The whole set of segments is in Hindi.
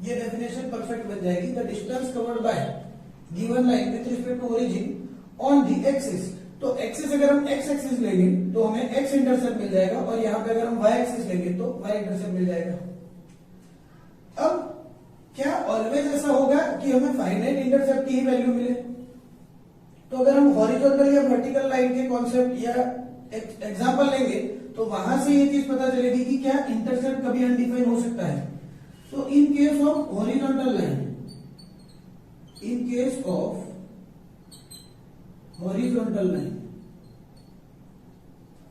ये डेफिनेशन परफेक्ट बन जाएगी। The distance covered by given line with respect to origin on the axis. तो एक्सिस अगर हम एक्स एक्सिस लेंगे तो हमें एक्स इंटरसेप्ट मिल जाएगा, और यहाँ पे अगर हम वाई एक्सिस लेंगे तो वाई इंटरसेप्ट मिल जाएगा। अब क्या ऑलवेज ऐसा होगा कि हमें फाइनाइट इंटरसेप्ट की ही वैल्यू मिले? तो अगर हम हॉरिजॉन्टल या वर्टिकल लाइन के कॉन्सेप्ट या एग्जांपल लेंगे तो वहां से ये चीज पता चलेगी कि क्या इंटरसेप्ट कभी अनडिफाइन हो सकता है। तो in case of horizontal line, in case of horizontal line,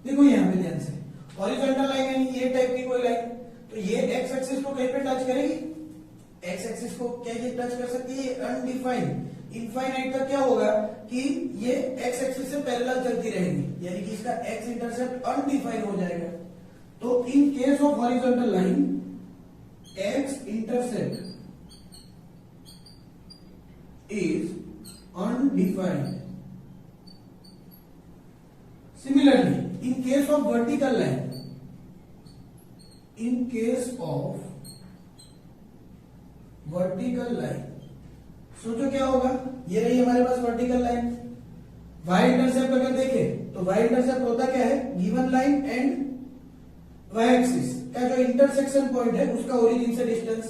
देखो यहां पे ध्यान से, हॉरिजॉन्टल लाइन यानी ये टाइप की कोई लाइन, तो ये एक्स एक्सिस को कहीं पे टच करेगी? एक्स एक्सिस को क्या ये टच कर सकती है? अनडिफाइंड। इनफाइनाइट तक क्या होगा कि ये एक्स एक्सिस से पैरेलल चलती रहेगी, यानी कि इसका एक्स इंटरसेप्ट अनडिफाइंड हो जाएगा। तो in case of horizontal line x intercept is undefined. Similarly, in case of vertical line, in case of vertical line, सोचो क्या होगा? ये रही हमारे पास वर्टिकल लाइन, वाई इंटरसेप्ट अगर देखें तो वाई इंटरसेप्ट होता क्या है? Given line and y axis का जो इंटरसेक्शन पॉइंट है उसका ओरिजिन से डिस्टेंस।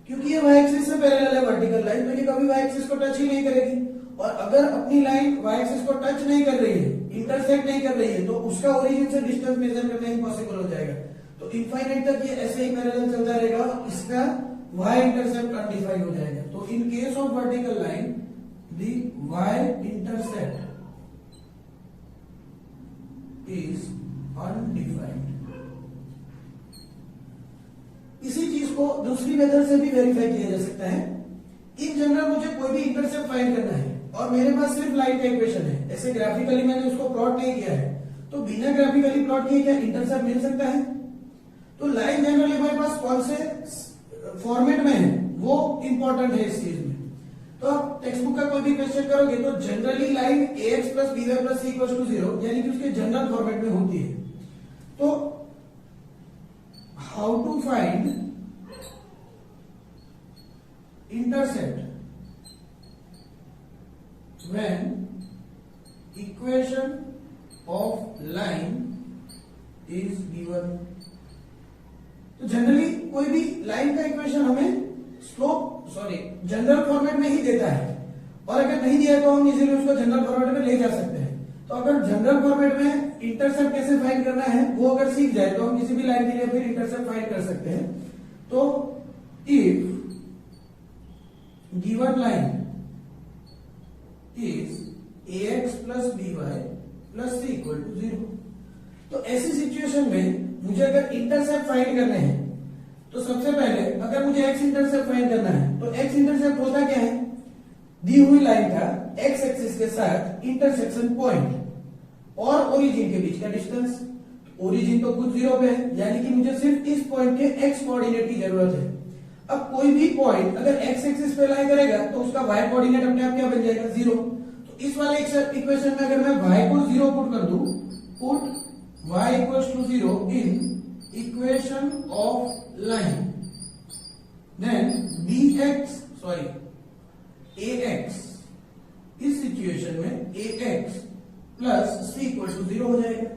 क्योंकि ये वाई एक्सिस से पैरेलल है वर्टिकल लाइन, तो ये कभी वाई एक्सिस को टच ही नहीं करेगी, और अगर अपनी लाइन वाई एक्सिस को टच नहीं कर रही है, इंटरसेक्ट नहीं कर रही है, तो उसका ओरिजिन से डिस्टेंस मेजर करना इम्पॉसिबल हो जाएगा। तो इनफाइनाइट तक ये ऐसे ही पैरेलल चलता रहेगा और इसका वाई इंटरसेप्ट अनडिफाइंड हो जाएगा। तो in case of vertical line the y intercept is undefined. इसी चीज को दूसरी मेथड से भी वेरीफाई किया जा सकता है। इन जनरल मुझे कोई भी इंटरसेप्ट फाइंड करना है और मेरे पास सिर्फ लाइन का इक्वेशन है, ऐसे ग्राफिकली मैंने उसको प्लॉट नहीं किया है, तो बिना ग्राफिकली प्लॉट किए क्या इंटरसेप्ट मिल सकता है? तो लाइन जनरली हमारे पास कौन से फॉर्मेट में है वो इंपॉर्टेंट है इस चीज में। तो आप टेक्स्ट बुक का कोई भी क्वेश्चन करोगे तो generally line ax plus by plus c equal to 0 यानी कि उसके जनरल फॉर्मेट में होती है। तो how to find intercept when equation of line is given। तो जनरली कोई भी लाइन का इक्वेशन हमें जनरल फॉर्मेट में ही देता है, और अगर नहीं दिया तो हम इजीली उसको जनरल फॉर्मेट में ले जा सकते हैं। तो अगर जनरल फॉर्मेट में इंटरसेप्ट कैसे फाइंड करना है वो अगर सीख जाए तो हम किसी भी लाइन के लिए फिर इंटरसेप्ट फाइंड कर सकते हैं। तो if given line is ax plus by plus c equal to 0। तो ऐसी सिचुएशन में मुझे अगर इंटरसेप्ट फाइंड करने हैं तो सबसे पहले अगर मुझे एक्स इंटरसेप्ट फाइंड करना है तो एक्स इंटरसेप्ट होता क्या है? दी हुई लाइन का एक्स एक्सिस के साथ इंटरसेक्शन पॉइंट और ओरिजिन के बीच का डिस्टेंस। ओरिजिन तो खुद 0 पे है, यानी कि मुझे सिर्फ इस पॉइंट के एक्स कोऑर्डिनेट की जरूरत है। अब कोई भी पॉइंट अगर एक्स एक्सिस पे लाई करेगा तो उसका वाई कोऑर्डिनेट अपने आप क्या बन जाएगा? 0। तो इस वाले इक्वेशन में अगर मैं वाई को 0 पुट कर दूं, put y equals to 0 in equation of line, then ax इस सिचुएशन में ax plus c equal to 0 हो जाएगा।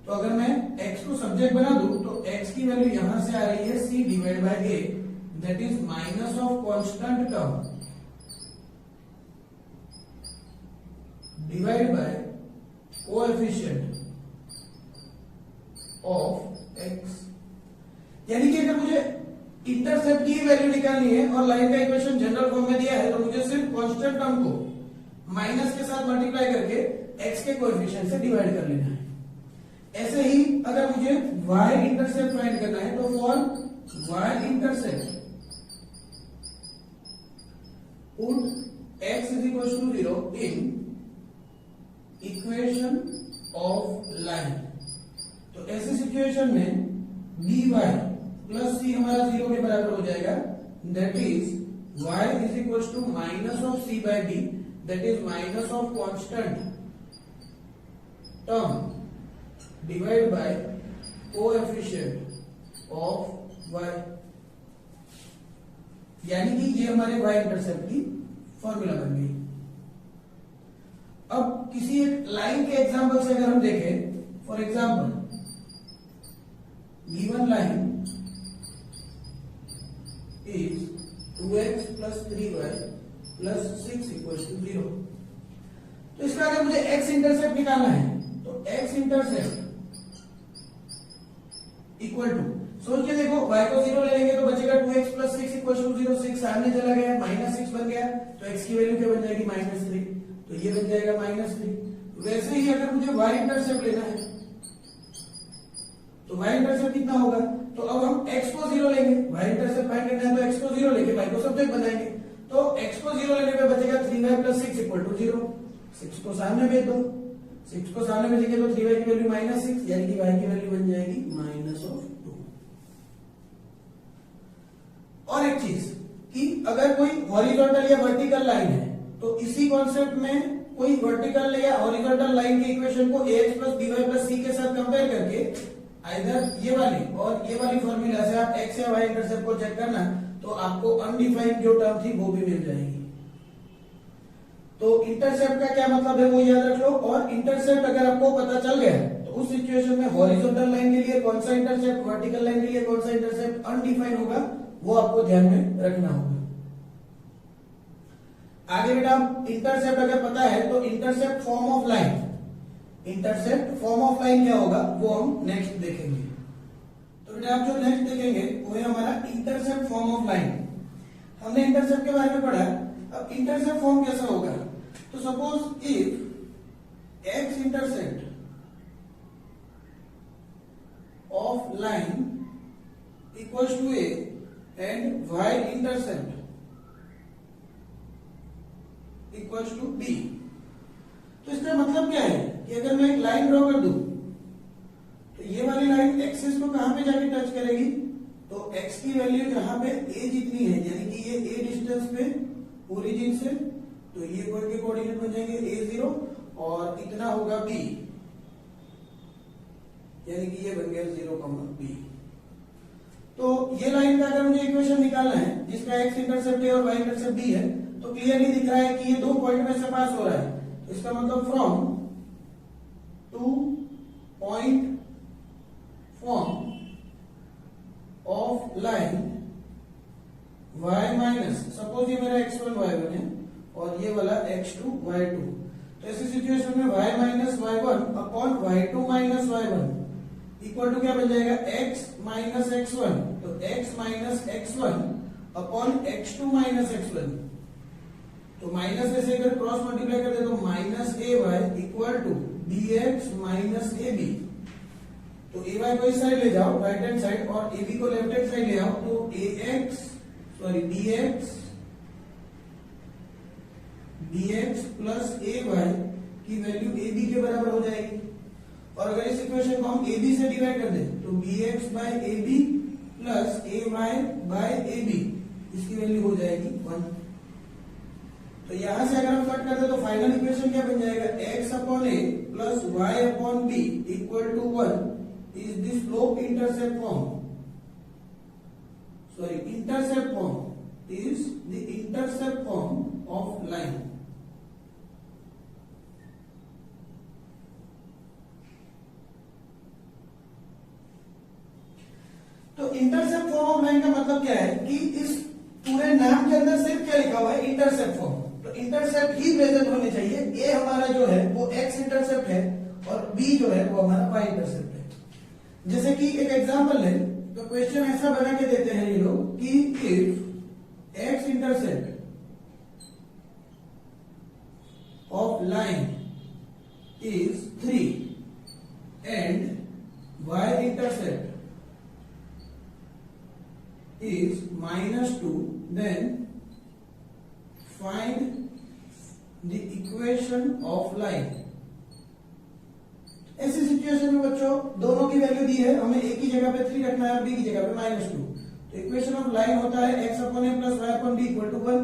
तो अगर मैं x को सब्जेक्ट बना दूं तो x की वैल्यू यहां से आ रही है c divide by a, that is minus of constant term divided by coefficient of x। यानी कि अगर मुझे इंटरसेप्ट की वैल्यू निकालनी है और लाइन का इक्वेशन जनरल फॉर्म में दिया है तो मुझे सिर्फ कांस्टेंट टर्म को माइनस के साथ मल्टीप्लाई करके x के कोएफिशिएंट से डिवाइड कर लेना है। ऐसे ही अगर मुझे y इंटरसेप्ट फाइंड करना है तो for y intercept put x is equal to 0 in equation of line। तो ऐसी सिचुएशन में by प्लस c हमारा 0 के बराबर हो जाएगा, that is y is equal to minus of c by d, that is minus of constant term divide by coefficient of y। यानी कि ये हमारे y इंटरसेप्ट की फॉर्मूला बन गई। अब किसी एक लाइन के एग्जांपल से अगर हम देखें, for example given line is 2x plus 3y plus 6 equals to 0। तो इसका अगर मुझे x इंटरसेप्ट निकालना है तो x इंटरसेप्ट इक्वल टू, सोच के देखो y को 0 ले लेंगे तो बचेगा 2x plus 6 equals to 0। 6 सामने चला गया, -6 बन गया, तो x की वैल्यू क्या बन जाएगी, -3, तो ये बन जाएगा -3। वैसे ही अगर मुझे y इंटरसेप्ट लेना है तो y इंटरसेप्ट कितना होगा, तो अब हम x को 0 लेंगे, y इंटरसेप्ट फाइंड करना है तो x को 0 लेके y को सब्जेक्ट बनाएंगे, तो x को 0 लेने पे बचेगा 3y plus 6 equal to 0। 6 को सामने भेज दो, 6 को सामने भेजेंगे तो 3y की वैल्यू -6, यानी कि y की वैल्यू बन जाएगी -2। और एक चीज कि अगर कोई हॉरिजॉन्टल या वर्टिकल लाइन है तो इसी कॉन्सेप्ट में कोई वर्टिकल या हॉरिजॉन्टल लाइन के इक्वेशन को ax plus by plus c के साथ कंपेयर करके इधर ये वाली और ये वाली फॉर्मूला से आप x या y इंटरसेप्ट को चेक करना, तो आपको अनडिफाइंड जो टर्म थी वो भी मिल जाएगी। तो इंटरसेप्ट का क्या मतलब है वो याद रख लो, और इंटरसेप्ट अगर आपको पता चल गया तो उस सिचुएशन में हॉरिजॉन्टल लाइन के लिए कौन सा इंटरसेप्ट, वर्टिकल लाइन के लिए कौन सा इंटरसेप्ट अनडिफाइंड होगा वो आपको ध्यान में रखना होगा। आगे बेटा इंटरसेप्ट अगर पता है तो intercept form of line, intercept form of line क्या होगा वो हम नेक्स्ट देखेंगे। तो बेटा आप जो नेक्स्ट देखेंगे वो है हमारा इंटरसेप्ट फॉर्म ऑफ लाइन। हमने इंटरसेप्ट के बारे में पढ़ा, अब इंटरसेप्ट फॉर्म कैसा होगा, तो suppose if x intercept of line equals to a and y intercept equals to b. तो इसका मतलब क्या है कि अगर मैं एक लाइन ड्रॉ कर दूं तो ये वाली लाइन एक्सिस को कहां पे जाके टच करेगी, तो x की वैल्यू जहां पे a जितनी है, यानी कि ये a डिस्टेंस पे ओरिजिन से, तो ये पॉइंट के कोऑर्डिनेट बन जाएंगे a0 और इतना होगा b, यानी कि ये बन गया 0, b। तो ये लाइन का अगर मुझे इक्वेशन निकालना है जिसका x इंटरसेप्ट है और y इंटरसेप्ट b है, तो क्लियरली दिख रहा है कि ये दो पॉइंट में से पास हो रहा है, तो इसका मतलब from two point form of line y minus, suppose ये मेरा x1 y1 है और ये वाला x2 y2, तो ऐसी सिचुएशन में y minus y1 upon y2 minus y1 equal to क्या बन जाएगा, x माइनस x1, तो x minus x1 upon x2 minus x1, तो माइनस में से अगर क्रॉस मल्टीप्लाई कर दे तो minus a y equal to b x minus a b. तो ए वाई को इस साइड ले जाओ राइट हैंड साइड और ए बी को लेफ्ट हैंड साइड ले आओ, तो a x sorry b x plus a y की वैल्यू ए बी के बराबर हो जाएगी। और अगर इस इक्वेशन को हम ए बी से डिवाइड कर दें तो b x by a b plus a y by a b, इसकी वैल्यू हो जाएगी 1। तो यहां से अगर हम कट कर दे तो फाइनल इक्वेशन क्या बन जाएगा, x upon a plus y upon b equal to 1 is the slope intercept form, sorry intercept form is the intercept form of line. तो इंटरसेप्ट फॉर्म ऑफ लाइन का मतलब क्या है कि इस पूरे नाम के अंदर सिर्फ क्या लिखा हुआ है, इंटरसेप्ट फॉर्म, तो इंटरसेप्ट ही प्रेजेंट होनी चाहिए। ए हमारा जो है वो एक्स इंटरसेप्ट है और बी जो है वो हमारा वाई इंटरसेप्ट है। जैसे कि एक एग्जांपल है, तो क्वेश्चन ऐसा बना के देते हैं ये लोग कि if x intercept of line is 3 and y intercept is -2, then find the equation of line। ऐसी सिचुएशन में बच्चों दोनों की वैल्यू दी है, हमें एक की जगह पे 3 रखना है और बी की जगह पे -2, तो इक्वेशन ऑफ लाइन होता है x upon a plus y upon b equal to 1।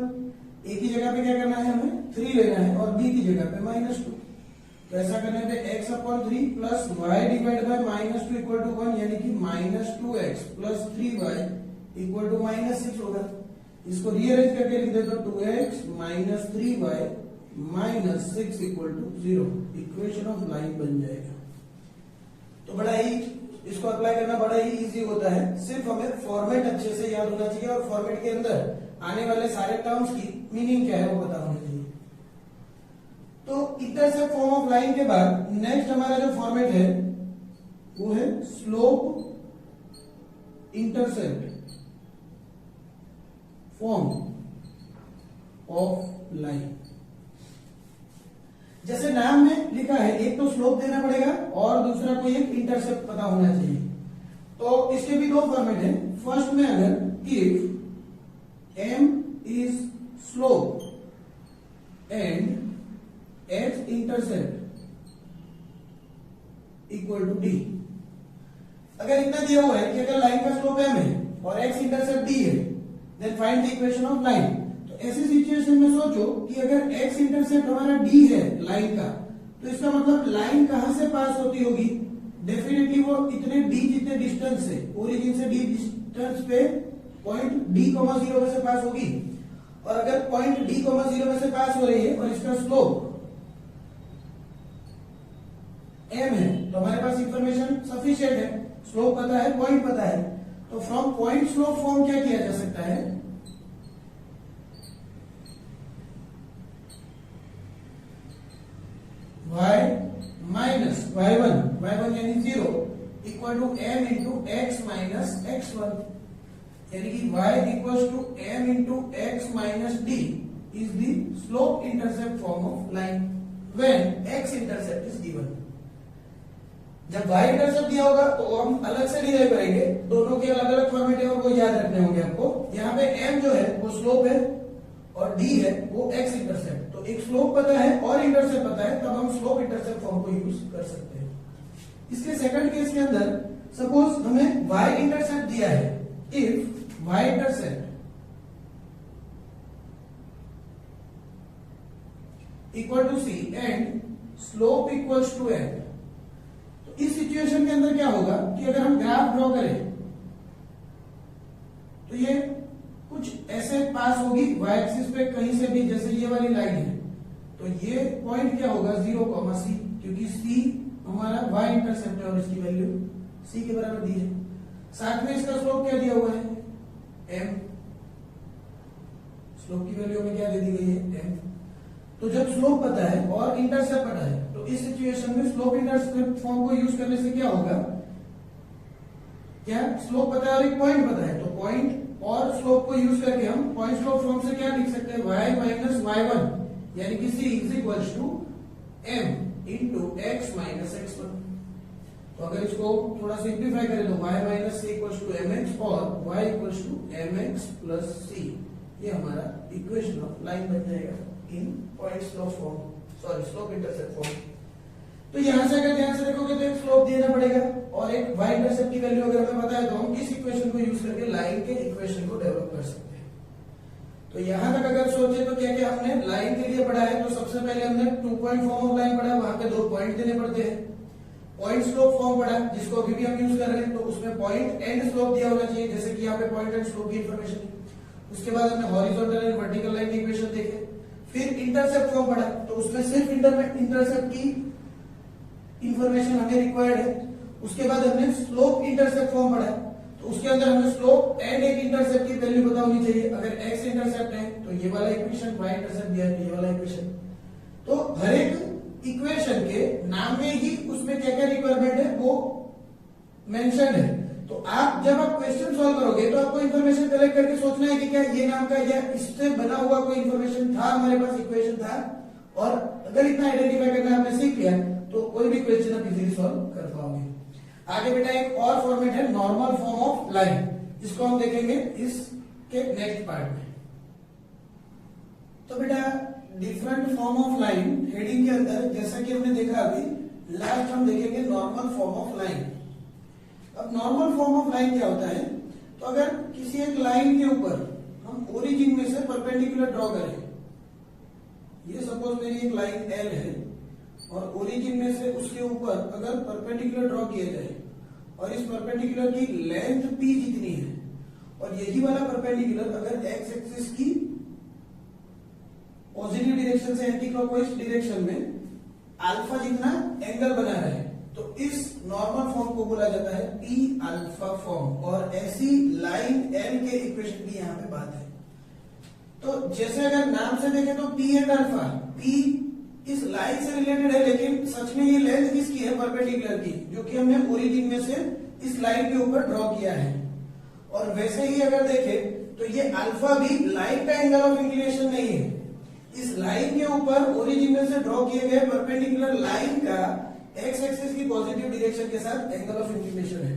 A की जगह पे क्या करना है, हमें 3 लेना है और बी की जगह पे -2, तो ऐसा करने पे x upon 3 plus y divide by -2 equal to 1, यानी कि -2x plus 3y equal to -6 होगा। इसको रीअरेंज करके लिख देता हूं 2x minus 3y minus 6 equal to 0। Equation of line बन जाएगा। तो बड़ा ही इसको अप्लाई करना बड़ा ही इजी होता है, सिर्फ हमें फॉर्मेट अच्छे से याद होना चाहिए और फॉर्मेट के अंदर आने वाले सारे टर्म्स की मीनिंग क्या है वो पता होना चाहिए। तो इंटरसेप्ट फॉर्म ऑफ लाइन के बाद नेक्स्ट हमारा जो फॉर्मेट है वो है slope intercept form of line. जैसे नाम में लिखा है, एक तो स्लोप देना पड़ेगा और दूसरा कोई एक इंटरसेप्ट पता होना चाहिए। तो इसके भी दो फॉर्मेट है। फर्स्ट में अगर if m is slope and x intercept equal to d, अगर इतना दिया हुआ है कि अगर लाइन का स्लोप m है और x इंटरसेप्ट d है, then find the equation of line. तो ऐसी सिचुएशन में सोचो कि अगर x इंटरसेप्ट हमारा d है लाइन का, तो इसका मतलब लाइन कहां से पास होती होगी? डेफिनेटली वो इतने d जितने डिस्टेंस से, ओरिजिन से d डिस्टेंस पे पॉइंट d, 0 में से पास होगी। और अगर पॉइंट d, 0 में से पास हो रही है और इसका स्लोप m है, तो हमारे पास इंफॉर्मेशन सफिशिएंट है, स्लोप पता है, पॉइंट पता है। तो फ्रॉम पॉइंट स्लोप फॉर्म क्या किया जा सकता है? y माइनस y1 यानी 0 equal to m into x minus x1, यानी कि y equal to m into x minus d is the slope intercept form of line when x intercept is given. जब y इंटरसेप्ट दिया होगा तो हम अलग से डिराइव करेंगे, दोनों के अलग अलग फॉर्मेट है और वो याद रखने होंगे आपको। यहाँ पे m जो है वो स्लोप है और d है वो x इंटरसेप्ट। तो एक स्लोप पता है और इंटरसेप्ट पता है, तब हम स्लोप इंटरसेप्ट फॉर्म को यूज कर सकते हैं। इसके सेकंड केस के अंदर सपोज हमें y इंटरसेप्ट दिया है, if y intercept equal to c and slope equals to n। तो इस सिचुएशन के अंदर क्या होगा कि अगर हम ग्राफ ड्रॉ करें तो ये कुछ ऐसे पास होगी y एक्सिस पे कहीं से भी, जैसे ये वाली लाइन है, तो ये पॉइंट क्या होगा 0, c, क्योंकि c हमारा y इंटरसेप्ट है और इसकी वैल्यू c के बराबर दी है। साथ में इसका स्लोप क्या दिया हुआ है? m। स्लोप की वैल्यू में क्या दे दी गई है? m। तो जब स्लोप पता है और इंटरसेप्ट पता है, तो इस सिचुएशन में स्लोप इंटरसेप्ट फॉर्म को यूज करने से क्या होगा? क्या स्लोप पता है और एक पॉइंट पता है, तो पॉइंट और स्लोप को यूज करके हम पॉइंट स्लोप फॉर्म से क्या लिख सकते हैं? y माइनस y1 यानी कि c is equal to m into x minus x1। तो अगर इसको थोड़ा सिंप्लीफाई करें तो y minus c equal to mx और y equal to mx plus c, ये हमारा इक्वेशन ऑफ लाइन बन जाएगा in point slope form, sorry slope intercept form. तो यहां से अगर ध्यान से देखोगे तो एक स्लोप देना पड़ेगा और एक y इंटरसेप्ट की वैल्यू अगर हमें पता है तो हम इस इक्वेशन को यूज करके लाइन के इक्वेशन को डेवलप कर सकते हैं। तो यहां तक अगर सोचे तो क्या क्या हमने लाइन के लिए पढ़ा है? तो सबसे पहले हमने 2 पॉइंट फॉर्म ऑफ लाइन पढ़ा, वहां पे 2 पॉइंट देने पड़ते हैं। पॉइंट स्लोप फॉर्म पढ़ा जिसको अभी भी हम यूज कर रहे हैं, तो उसमें पॉइंट एंड स्लोप दिया होना चाहिए, जैसे कि यहाँ पे पॉइंट एंड स्लोप की इंफॉर्मेशन। उसके बाद हमने हॉरिजॉन्टल एंड वर्टिकल लाइन के इक्वेशन देखे। फिर इंटरसेप्ट फॉर्म पढ़ा, तो उसमें सिर्फ इंटरसेप्ट की इंफॉर्मेशन हमें रिक्वायर्ड है। उसके बाद हमने स्लोप इंटरसेप्ट फॉर्म पढ़ा, तो उसके अंदर हमें स्लोप एंड एक इंटरसेप्ट की वैल्यू पता होनी चाहिए। अगर x इंटरसेप्ट है तो ये वाला इक्वेशन, y इंटरसेप्ट दिया है तो ये वाला इक्वेशन। तो हर एक इक्वेशन के नाम में ही उसमें क्या क्या रिक्वायरमेंट है वो मेंशन है। तो आप जब आप क्वेश्चन सॉल्व करोगे तो आपको इंफॉर्मेशन कलेक्ट करके सोचना है कि क्या ये नाम का या इससे बना हुआ कोई इंफॉर्मेशन था, हमारे पास इक्वेशन था, और अगर इतना आइडेंटिफाई करना आपने सीख लिया तो कोई भी क्वेश्चन आप इजीली सॉल्व कर पाओगे। आगे बेटा एक और फॉर्मेट है नॉर्मल फॉर्म ऑफ लाइन, जिसको हम देखेंगे इसके नेक्स्ट पार्ट में। तो बेटा different form of line heading के अंदर जैसा कि हमने देखा अभी लास्ट हम देखेंगे नॉर्मल फॉर्म ऑफ लाइन। अब नॉर्मल फॉर्म ऑफ लाइन क्या होता है? तो अगर किसी एक लाइन के ऊपर हम ओरिजिन में से परपेंडिकुलर ड्रॉ करें, ये सपोज मेरी एक लाइन L है और ओरिजिन में से उसके ऊपर अगर परपेंडिकुलर ड्रॉ किया जाए और इस परपेंडिकुलर की लेंथ P जितनी है और यही वाला परपेंडिकुलर अगर एक्स एक्सिस की पॉजिटिव डायरेक्शन से एंटी क्लॉकवाइज डायरेक्शन में अल्फा जितना एंगल बना रहे तो इस नॉर्मल फॉर्म को बोला जाता है पी अल्फा फॉर्म, और ऐसी लाइन एल के इक्वेशन की यहाँ पे बात है। तो जैसे अगर नाम से देखें तो पी एंड अल्फा, पी इस लाइन से रिलेटेड है, लेकिन सच में ये लेंथ किसकी है? परपेंडिकुलर की, जो कि हमने ओरिजिन में से इस लाइन के ऊपर ड्रॉ किया है। और वैसे ही अगर देखें तो ये अल्फा भी लाइन का एंगल ऑफ इंक्लिनेशन नहीं है, इस लाइन के ऊपर ओरिजिन में से ड्रॉ किए गए परपेंडिकुलर लाइन का एक्स एक्सिस की पॉजिटिव डायरेक्शन के साथ एंगल ऑफ इंक्लिनेशन है।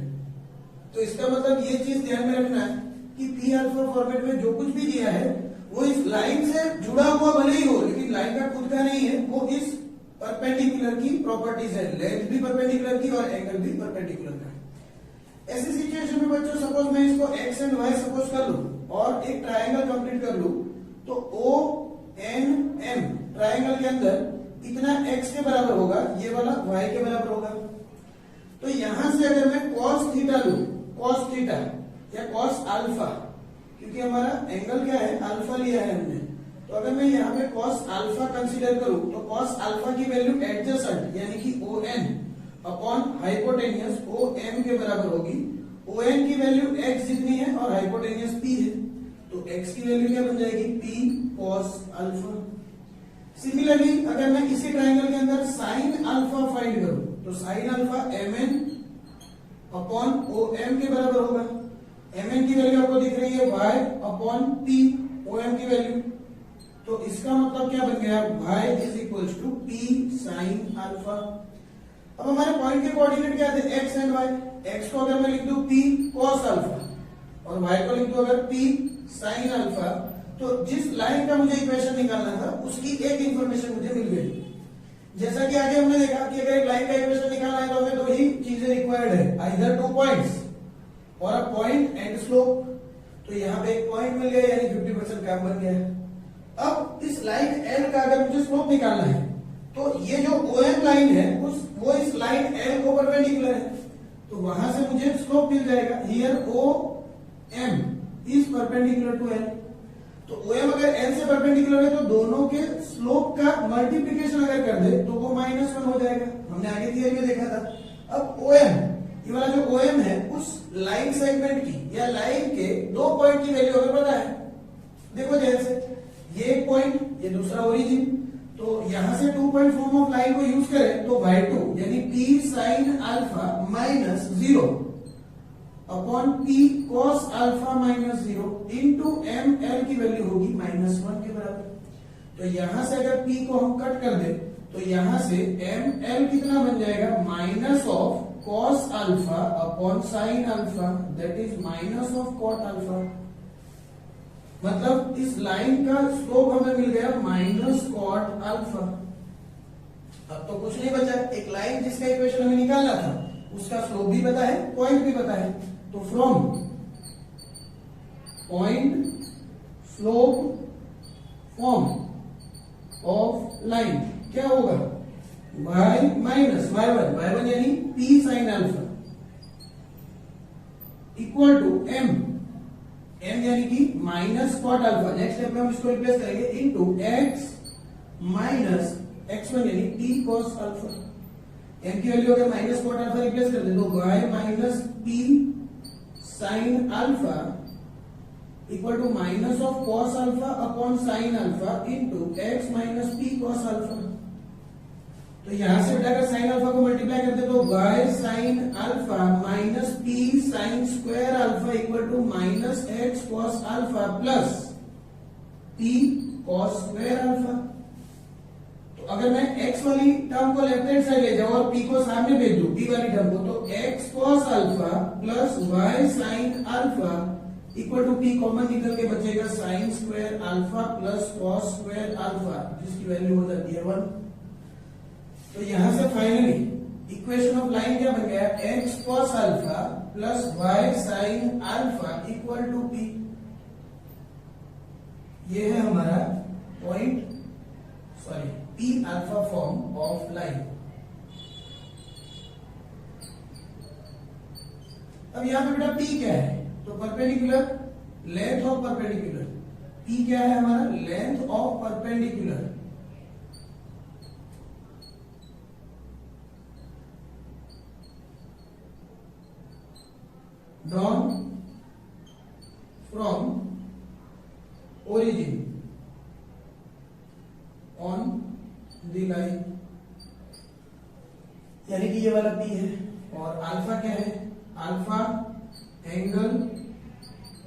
तो इसका मतलब ये चीज ध्यान में रखना है कि पी अल्फा फॉर्मेट में जो कुछ भी दिया है वो इस लाइन से जुड़ा हुआ भले ही हो, लेकिन लाइन का खुद का नहीं है, वो इस परपेंडिकुलर की प्रॉपर्टीज है, लेंथ भी परपेंडिकुलर की और एंगल भी परपेंडिकुलर का। ऐसी सिचुएशन में बच्चों सपोज मैं इसको एक्स एंड वाई सपोज कर लूं और एक ट्राइंगल कंप्लीट कर लूं, तो ओ एन एम ट्राइंगल के अंदर इतना x के बराबर होगा, ये वाला y के बराबर होगा। तो यहां से अगर मैं cos थीटा लूं, cos थीटा या cos अल्फा, क्योंकि हमारा एंगल क्या है? अल्फा लिया है हमने, तो अगर मैं यहाँ पे cos अल्फा कंसीडर करूं तो cos अल्फा की वैल्यू एडजेसेंट यानी कि ON अपॉन हाइपोटेनियस OM के बराबर होगी। ON की वैल्यू x जितनी है और हाइपोटेनियस P है, तो x की वैल्यू क्या बन जाएगी? P cos alpha. सिमिलरली अगर मैं इसी ट्राइंगल के अंदर साइन अल्फा फाइंड करूं तो sine alpha mn upon OM के बराबर होगा। mn की वैल्यू आपको दिख रही है y अपॉन p OM की वैल्यू, तो इसका मतलब क्या बन गया? y is equal to p sine alpha. अब हमारे पॉइंट के कोऑर्डिनेट क्या थे? x and y। x को अगर मैं लिख दूं p cos अल्फा और y को लिख दूं अगर p साइन अल्फा, तो जिस लाइन का मुझे इक्वेशन निकालना था उसकी एक इंफॉर्मेशन मुझे मिल गई। जैसा कि आगे हमने देखा कि अगर एक लाइन का इक्वेशन निकालना है तो हमें दो ही चीजें रिक्वायर्ड है, आइदर 2 पॉइंट्स और अ पॉइंट एंड स्लोप। तो यहाँ पे एक पॉइंट मिल गया यानी 50% काम बन गया। अब इस लाइन एल का अगर मुझे स्लोप निकालना है तो ये जो OM लाइन है वो इस लाइन एल को परपेंडिकुलर है, तो वहां से मुझे स्लोप मिल जाएगा। Here OM is perpendicular to L, तो OM अगर L से परपेंडिकुलर है तो दोनों के स्लोप का मल्टीप्लिकेशन अगर कर दे तो वो -1 हो जाएगा, हमने आगे थियरी में देखा था। अब OM, ये वाला जो OM है उस लाइन सेगमेंट की या लाइन के 2 पॉइंट की वैल्यू हमें पता है। देखो जैसे ये एक पॉइंट, ये दूसरा ओरिजिन, तो यहां से 2 पॉइंट फॉर्म ऑफ लाइन को यूज करें तो y2 यानी p sine alpha minus 0 upon p cos alpha minus 0 into m l की वैल्यू होगी -1 के बराबर। तो यहां से अगर p को हम कट कर दे तो यहां से एम एल कितना बन जाएगा? Minus of cos alpha upon sine alpha, that is minus of cot alpha. मतलब इस लाइन का स्लोप हमें मिल गया माइनस cot अल्फा। अब तो कुछ नहीं बचा, एक लाइन जिसका इक्वेशन हमें निकालना था उसका स्लोप भी पता है, पॉइंट भी पता है। तो from point slope form of line क्या होगा? y माइनस y1 यानी p sine alpha equal to m यानी कि minus cot alpha. Next step में हम इसको रिप्लेस करेंगे इनटू x माइनस x1 यानी p cos अल्फा। m की वैल्यू अगर माइनस cot अल्फा रिप्लेस कर दे तो y minus p sine alpha equal to minus of cos alpha upon sine alpha into x minus p cos alpha. तो यहां से उठाकर साइन अल्फा को मल्टीप्लाई करते तो y sine alpha minus p sine square alpha equal to minus x cos alpha plus p cos square alpha. तो अगर मैं x वाली टर्म को लेफ्ट हैंड साइड ले जाऊं और p को सामने भेज दूं p वाली टर्म को, तो x cos alpha plus y sine alpha equal to p common निकल के बचेगा sine square alpha plus cos square alpha, जिसकी वैल्यू हो जाती है 1। तो यहां से फाइनली इक्वेशन ऑफ लाइन क्या बन गया? x cos alpha plus y sine alpha equal to p। ये है हमारा p alpha form of line. अब यहां पे बेटा p क्या है? तो perpendicular length of perpendicular, p क्या है हमारा, length of perpendicular drawn from origin on the line, यानी कि ये वाला P है। और अल्फा क्या है, alpha angle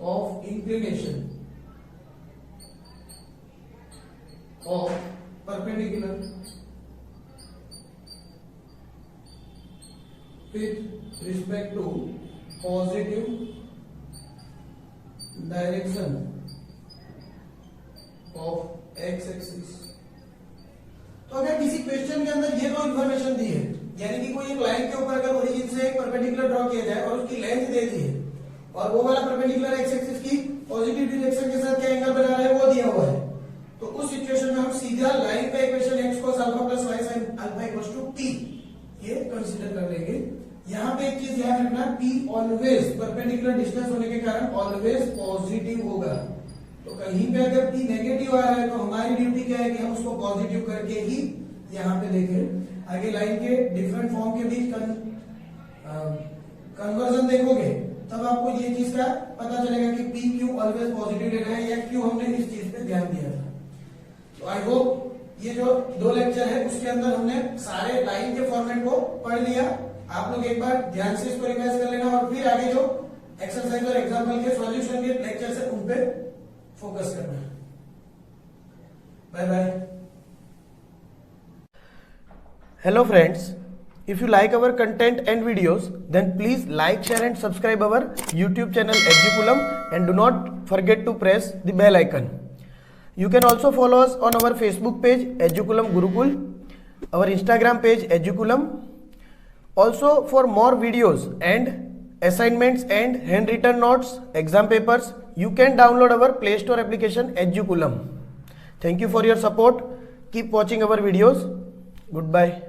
of inclination of perpendicular with respect to positive direction of x axis. तो अगर किसी क्वेश्चन के अंदर ये दो इंफॉर्मेशन दी है, यानी कि कोई एक लाइन के ऊपर अगर ओरिजिन से एक परपेंडिकुलर ड्रॉ किया जाए और उसकी लेंथ दे दी है और वो वाला परपेंडिकुलर एक्स एक्सिस की पॉजिटिव डायरेक्शन के साथ क्या एंगल बना रहा है वो दिया हुआ है, तो उस सिचुएशन में हम सीधा लाइन का equation x cos alpha plus y sin alpha equals to p ये कंसीडर कर लेंगे। यहाँ पे एक चीज ध्यान रखना, p ऑलवेज परपेंडिकुलर डिस्टेंस होने के कारण ऑलवेज पॉजिटिव होगा। तो कहीं पे अगर p नेगेटिव आ रहा है तो हमारी ड्यूटी क्या है कि हम उसको पॉजिटिव करके ही यहाँ पे देखें। आगे लाइन के डिफरेंट फॉर्म के बीच कन्वर्जन देखोगे तब आपको ये चीज का पता चलेगा कि p क्यू ऑलवेज पॉजिटिव लेना है या क्यों हमने इस चीज पे ध्यान दिया था। तो आई होप ये जो दो लेक्चर है उसके अंदर हमने सारे लाइन के फॉर्मेट को पढ़ लिया। आप लोग एक बार ध्यान से इसको रिवाइज कर लेना और फिर आगे जो एक्सरसाइज और एग्जाम्पल के सॉल्यूशन के लेक्चर है उन पे फोकस करना। Bye bye. Hello friends, if you like our content and videos, then please like, share and subscribe our YouTube channel Educulum and do not forget to press the bell icon. You can also follow us on our Facebook page Educulum Gurukul, our Instagram page Educulum. Also for more videos and assignments and handwritten notes, exam papers, you can download our Play Store application Educulum. Thank you for your support. Keep watching our videos. Goodbye.